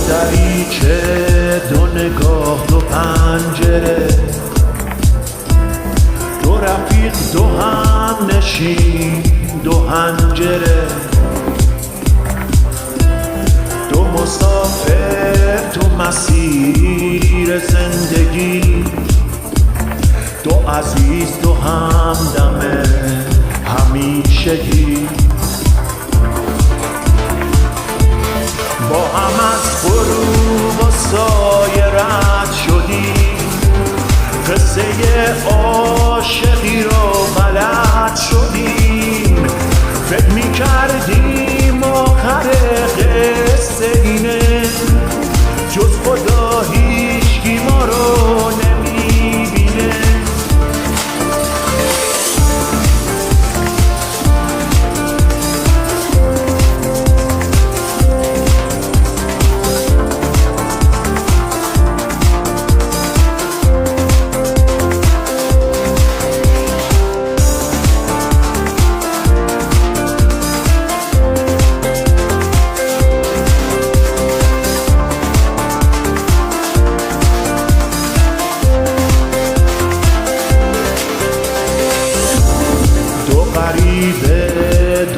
دریچه دو نگاه دو پنجره، دو رفیق دو هم نشین دو هنجره، دو مسافر تو مسیر زندگی، دو عزیز دو همدم همیشگی. با هم از غروب و سایه رد شدیم، قصه عاشقی رو بلد شدیم. فکر می‌کردیم آخر قصه اینه، جز خدا هیچکی ما رو نمی‌بینه.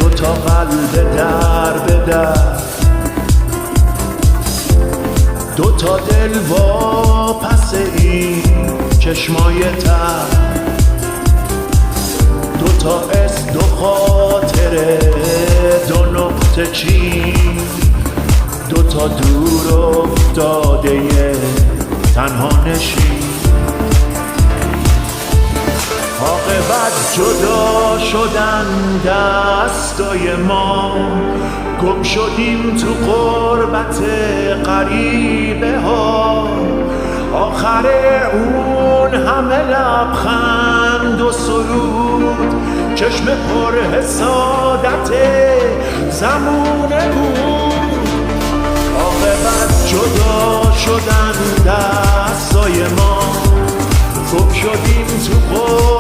دو تا قلب در به در، دو تا دل وا پس این چشمای تر، دو تا اسم دو خاطره دو نقطه چین، دو تا دور افتاده تنها نشین. عاقبت جدا شدن دستای ما، گم شدیم تو غربت غریبه ها. آخر اون همه لبخند و سرود، چشم پر حسادت زمونه بود. عاقبت جدا شدن دستای ما، گم شدیم تو غربت